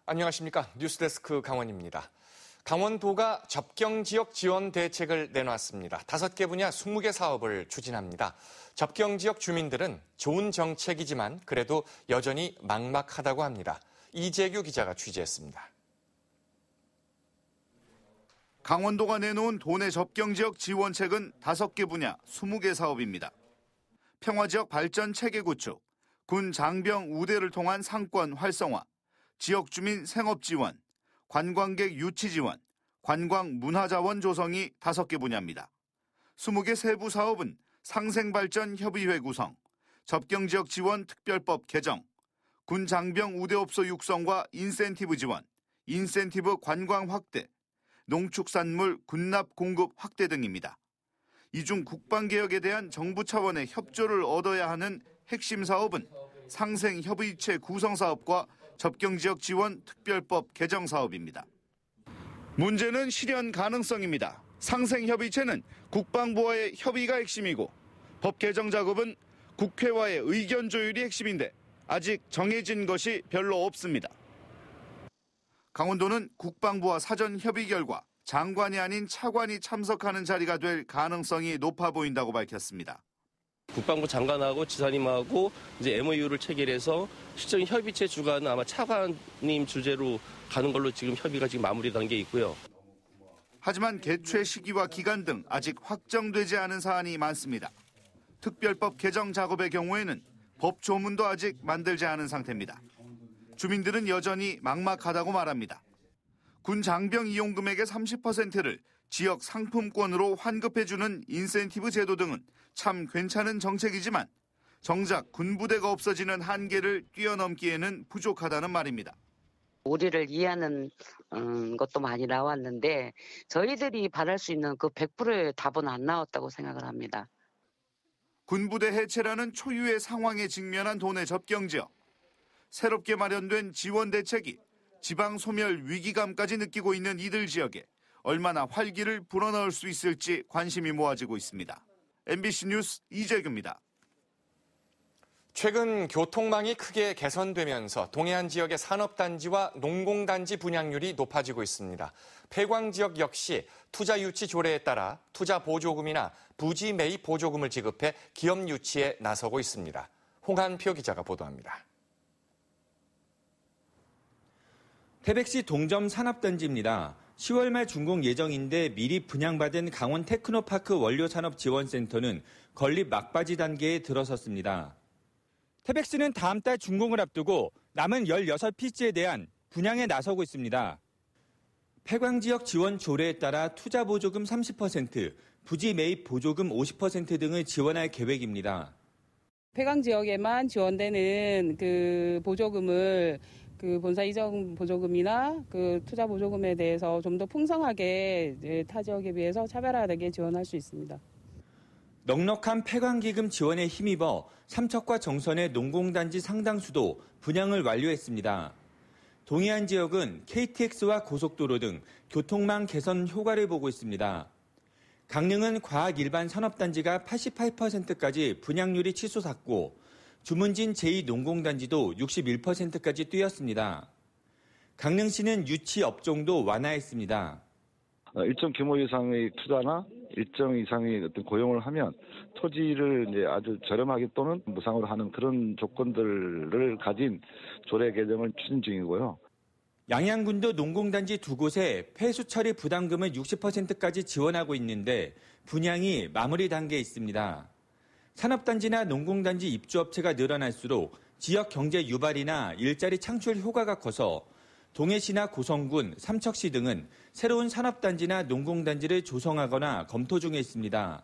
안녕하십니까. 뉴스데스크 강원입니다. 강원도가 접경지역 지원 대책을 내놨습니다. 5개 분야 20개 사업을 추진합니다. 접경지역 주민들은 좋은 정책이지만 그래도 여전히 막막하다고 합니다. 이재규 기자가 취재했습니다. 강원도가 내놓은 도내 접경지역 지원책은 5개 분야 20개 사업입니다. 평화지역 발전 체계 구축, 군 장병 우대를 통한 상권 활성화, 지역 주민 생업 지원, 관광객 유치 지원, 관광 문화자원 조성이 5개 분야입니다. 20개 세부 사업은 상생발전 협의회 구성, 접경지역 지원 특별법 개정, 군 장병 우대업소 육성과 인센티브 지원, 인센티브 관광 확대, 농축산물 군납 공급 확대 등입니다. 이 중 국방개혁에 대한 정부 차원의 협조를 얻어야 하는 핵심 사업은 상생협의체 구성사업과 접경지역 지원 특별법 개정 사업입니다. 문제는 실현 가능성입니다. 상생협의체는 국방부와의 협의가 핵심이고 법 개정 작업은 국회와의 의견 조율이 핵심인데 아직 정해진 것이 별로 없습니다. 강원도는 국방부와 사전 협의 결과 장관이 아닌 차관이 참석하는 자리가 될 가능성이 높아 보인다고 밝혔습니다. 국방부 장관하고 지사님하고 이제 MOU를 체결해서 실제 협의체 주관은 아마 차관님 주재로 가는 걸로 지금 협의가 지금 마무리 단계에 있고요. 하지만 개최 시기와 기간 등 아직 확정되지 않은 사안이 많습니다. 특별법 개정 작업의 경우에는 법 조문도 아직 만들지 않은 상태입니다. 주민들은 여전히 막막하다고 말합니다. 군 장병 이용 금액의 30%를 지역 상품권으로 환급해주는 인센티브 제도 등은 참 괜찮은 정책이지만 정작 군부대가 없어지는 한계를 뛰어넘기에는 부족하다는 말입니다. 우리를 이해하는 것도 많이 나왔는데 저희들이 바랄 수 있는 그 100%의 답은 안 나왔다고 생각을 합니다. 군부대 해체라는 초유의 상황에 직면한 도내 접경지역. 새롭게 마련된 지원 대책이 지방 소멸 위기감까지 느끼고 있는 이들 지역에 얼마나 활기를 불어넣을 수 있을지 관심이 모아지고 있습니다. MBC 뉴스 이재규입니다. 최근 교통망이 크게 개선되면서 동해안 지역의 산업단지와 농공단지 분양률이 높아지고 있습니다. 폐광 지역 역시 투자 유치 조례에 따라 투자 보조금이나 부지 매입 보조금을 지급해 기업 유치에 나서고 있습니다. 홍한표 기자가 보도합니다. 태백시 동점 산업단지입니다. 10월 말 준공 예정인데 미리 분양받은 강원 테크노파크 원료산업지원센터는 건립 막바지 단계에 들어섰습니다. 태백시는 다음 달 준공을 앞두고 남은 16피지에 대한 분양에 나서고 있습니다. 폐광지역 지원 조례에 따라 투자 보조금 30%, 부지 매입 보조금 50% 등을 지원할 계획입니다. 폐광 지역에만 지원되는 그 보조금을 그 본사 이전 보조금이나 그 투자 보조금에 대해서 좀 더 풍성하게 타 지역에 비해서 차별화되게 지원할 수 있습니다. 넉넉한 폐광기금 지원에 힘입어 삼척과 정선의 농공단지 상당수도 분양을 완료했습니다. 동해안 지역은 KTX와 고속도로 등 교통망 개선 효과를 보고 있습니다. 강릉은 과학 일반 산업단지가 88%까지 분양률이 치솟았고 주문진 제2농공단지도 61%까지 뛰었습니다. 강릉시는 유치 업종도 완화했습니다. 일정 규모 이상의 투자나 일정 이상의 어떤 고용을 하면 토지를 이제 아주 저렴하게 또는 무상으로 하는 그런 조건들을 가진 조례 개정을 추진 중이고요. 양양군도 농공단지 2곳에 폐수 처리 부담금을 60%까지 지원하고 있는데 분양이 마무리 단계에 있습니다. 산업단지나 농공단지 입주업체가 늘어날수록 지역 경제 유발이나 일자리 창출 효과가 커서 동해시나 고성군, 삼척시 등은 새로운 산업단지나 농공단지를 조성하거나 검토 중에 있습니다.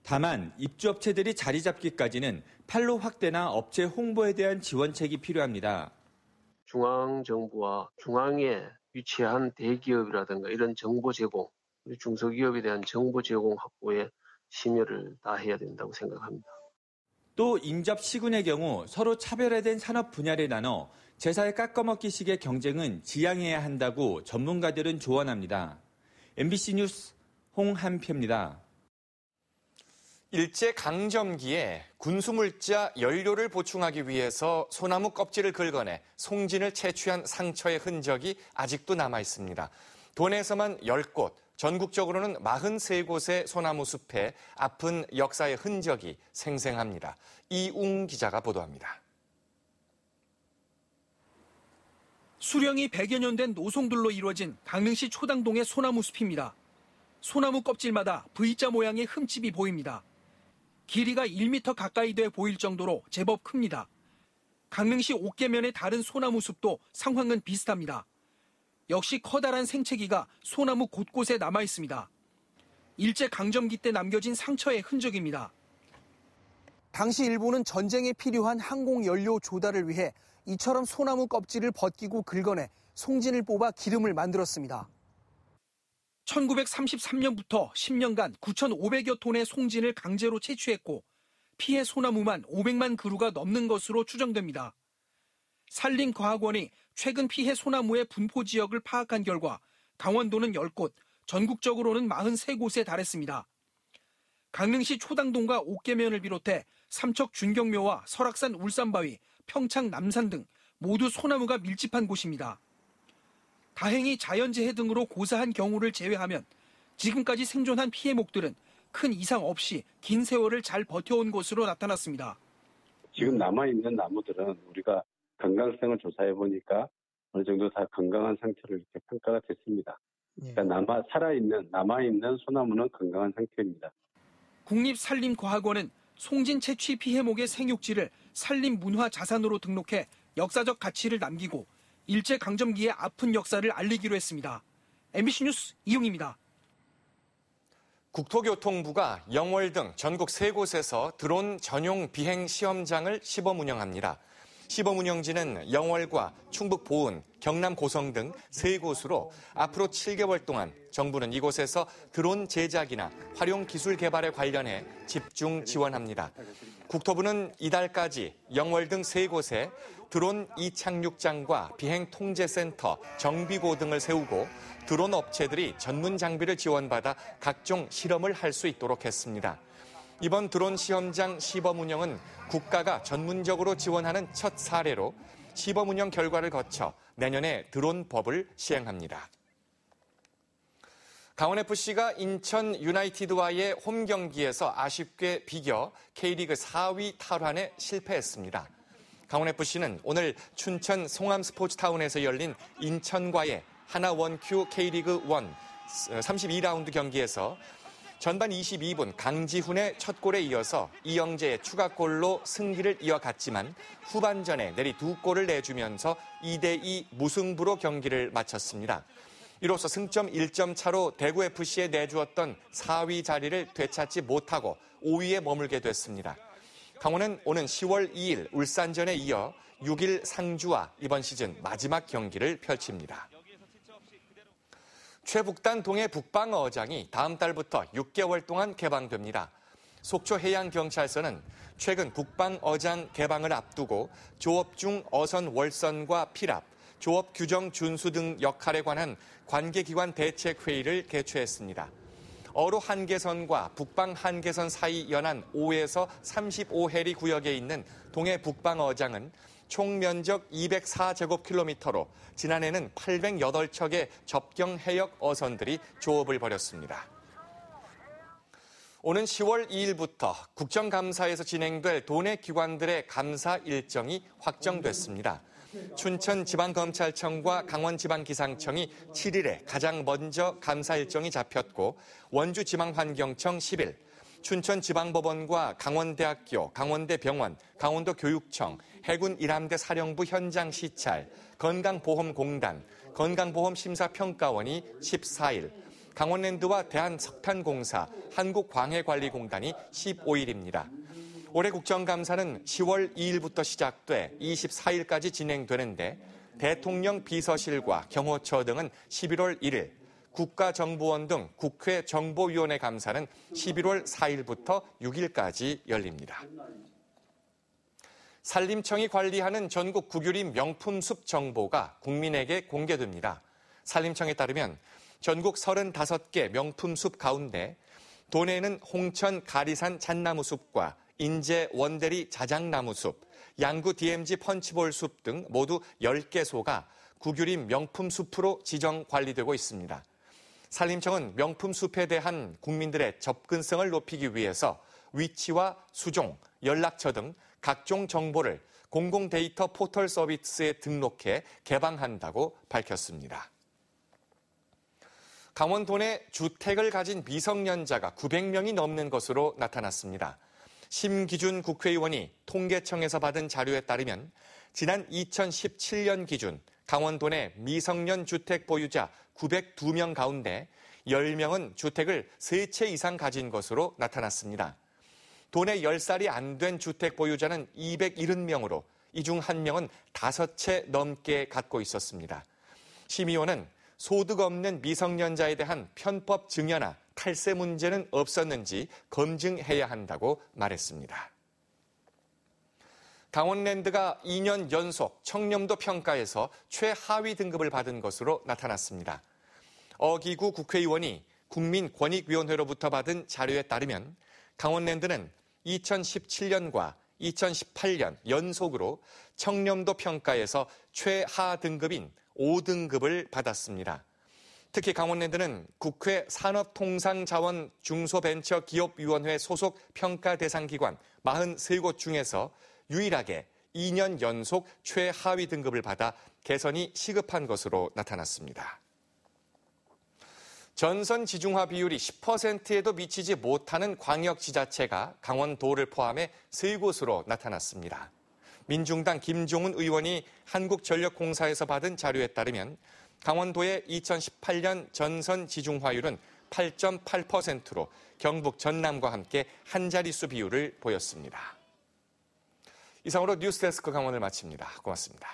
다만 입주업체들이 자리 잡기까지는 판로 확대나 업체 홍보에 대한 지원책이 필요합니다. 중앙정부와 중앙에 위치한 대기업이라든가 이런 정보 제공, 중소기업에 대한 정보 제공 확보에 심혈을 다해야 된다고 생각합니다. 또 인접 시군의 경우 서로 차별화된 산업 분야를 나눠 제사의 깎아먹기식의 경쟁은 지양해야 한다고 전문가들은 조언합니다. MBC 뉴스 홍한표입니다. 일제 강점기에 군수물자 연료를 보충하기 위해서 소나무 껍질을 긁어내 송진을 채취한 상처의 흔적이 아직도 남아 있습니다. 도내에서만 10곳, 전국적으로는 43곳의 소나무 숲에 아픈 역사의 흔적이 생생합니다. 이웅 기자가 보도합니다. 수령이 100여 년 된 노송들로 이루어진 강릉시 초당동의 소나무 숲입니다. 소나무 껍질마다 V자 모양의 흠집이 보입니다. 길이가 1m 가까이 돼 보일 정도로 제법 큽니다. 강릉시 옥계면의 다른 소나무 숲도 상황은 비슷합니다. 역시 커다란 생채기가 소나무 곳곳에 남아 있습니다. 일제 강점기 때 남겨진 상처의 흔적입니다. 당시 일본은 전쟁에 필요한 항공 연료 조달을 위해 이처럼 소나무 껍질을 벗기고 긁어내 송진을 뽑아 기름을 만들었습니다. 1933년부터 10년간 9,500여 톤의 송진을 강제로 채취했고 피해 소나무만 500만 그루가 넘는 것으로 추정됩니다. 산림과학원이 최근 피해 소나무의 분포 지역을 파악한 결과 강원도는 10곳, 전국적으로는 43곳에 달했습니다. 강릉시 초당동과 옥계면을 비롯해 삼척 준경묘와 설악산 울산바위, 평창 남산 등 모두 소나무가 밀집한 곳입니다. 다행히 자연재해 등으로 고사한 경우를 제외하면 지금까지 생존한 피해목들은 큰 이상 없이 긴 세월을 잘 버텨온 것으로 나타났습니다. 지금 남아있는 나무들은 우리가 건강성을 조사해 보니까 어느 정도 다 건강한 상태로 이렇게 평가가 됐습니다. 그러니까 남아있는 소나무는 건강한 상태입니다. 국립산림과학원은 송진 채취 피해목의 생육지를 산림문화자산으로 등록해 역사적 가치를 남기고 일제강점기의 아픈 역사를 알리기로 했습니다. MBC 뉴스 이용입니다. 국토교통부가 영월 등 전국 3곳에서 드론 전용 비행 시험장을 시범 운영합니다. 시범 운영지는 영월과 충북 보은, 경남 고성 등 3곳으로 앞으로 7개월 동안 정부는 이곳에서 드론 제작이나 활용 기술 개발에 관련해 집중 지원합니다. 국토부는 이달까지 영월 등 3곳에 드론 이착륙장과 비행통제센터, 정비고 등을 세우고 드론 업체들이 전문 장비를 지원받아 각종 실험을 할 수 있도록 했습니다. 이번 드론 시험장 시범 운영은 국가가 전문적으로 지원하는 첫 사례로 시범 운영 결과를 거쳐 내년에 드론법을 시행합니다. 강원FC가 인천 유나이티드와의 홈 경기에서 아쉽게 비겨 K리그 4위 탈환에 실패했습니다. 강원FC는 오늘 춘천 송암스포츠타운에서 열린 인천과의 하나원큐 K리그 1 32라운드 경기에서 전반 22분 강지훈의 첫 골에 이어서 이영재의 추가골로 승기를 이어갔지만 후반전에 내리 2골을 내주면서 2대2 무승부로 경기를 마쳤습니다. 이로써 승점 1점 차로 대구FC에 내주었던 4위 자리를 되찾지 못하고 5위에 머물게 됐습니다. 강원은 오는 10월 2일 울산전에 이어 6일 상주와 이번 시즌 마지막 경기를 펼칩니다. 최북단 동해 북방어장이 다음 달부터 6개월 동안 개방됩니다. 속초해양경찰서는 최근 북방어장 개방을 앞두고 조업 중 어선 월선과 필압, 조업 규정 준수 등 역할에 관한 관계기관 대책회의를 개최했습니다. 어로 한계선과 북방 한계선 사이 연한 5에서 35해리 구역에 있는 동해 북방어장은 총 면적 204제곱킬로미터로 지난해는 808척의 접경 해역 어선들이 조업을 벌였습니다. 오는 10월 2일부터 국정감사에서 진행될 도내 기관들의 감사 일정이 확정됐습니다. 춘천지방검찰청과 강원지방기상청이 7일에 가장 먼저 감사 일정이 잡혔고 원주지방환경청 10일, 춘천지방법원과 강원대학교, 강원대병원, 강원도교육청, 해군일함대 사령부 현장 시찰, 건강보험공단, 건강보험심사평가원이 14일, 강원랜드와 대한석탄공사, 한국광해관리공단이 15일입니다. 올해 국정감사는 10월 2일부터 시작돼 24일까지 진행되는데 대통령 비서실과 경호처 등은 11월 1일, 국가정보원 등 국회 정보위원회 감사는 11월 4일부터 6일까지 열립니다. 산림청이 관리하는 전국 국유림 명품숲 정보가 국민에게 공개됩니다. 산림청에 따르면 전국 35개 명품숲 가운데 도내에는 홍천 가리산 잣나무숲과 인제 원대리 자작나무숲, 양구 DMZ 펀치볼 숲 등 모두 10개소가 국유림 명품숲으로 지정 관리되고 있습니다. 산림청은 명품숲에 대한 국민들의 접근성을 높이기 위해서 위치와 수종, 연락처 등 각종 정보를 공공 데이터 포털 서비스에 등록해 개방한다고 밝혔습니다. 강원도 내 주택을 가진 미성년자가 900명이 넘는 것으로 나타났습니다. 심기준 국회의원이 통계청에서 받은 자료에 따르면 지난 2017년 기준 강원도 내 미성년 주택 보유자 902명 가운데 10명은 주택을 3채 이상 가진 것으로 나타났습니다. 도내 10살이 안 된 주택 보유자는 270명으로 이 중 1명은 5채 넘게 갖고 있었습니다. 심의원은 소득 없는 미성년자에 대한 편법 증여나 탈세 문제는 없었는지 검증해야 한다고 말했습니다. 강원랜드가 2년 연속 청렴도 평가에서 최하위 등급을 받은 것으로 나타났습니다. 어기구 국회의원이 국민권익위원회로부터 받은 자료에 따르면 강원랜드는 2017년과 2018년 연속으로 청렴도 평가에서 최하 등급인 5등급을 받았습니다. 특히 강원랜드는 국회 산업통상자원 중소벤처기업위원회 소속 평가 대상 기관 43곳 중에서 유일하게 2년 연속 최하위 등급을 받아 개선이 시급한 것으로 나타났습니다. 전선 지중화 비율이 10%에도 미치지 못하는 광역지자체가 강원도를 포함해 3곳으로 나타났습니다. 민중당 김종훈 의원이 한국전력공사에서 받은 자료에 따르면 강원도의 2018년 전선 지중화율은 8.8%로 경북 전남과 함께 한 자릿수 비율을 보였습니다. 이상으로 뉴스데스크 강원을 마칩니다. 고맙습니다.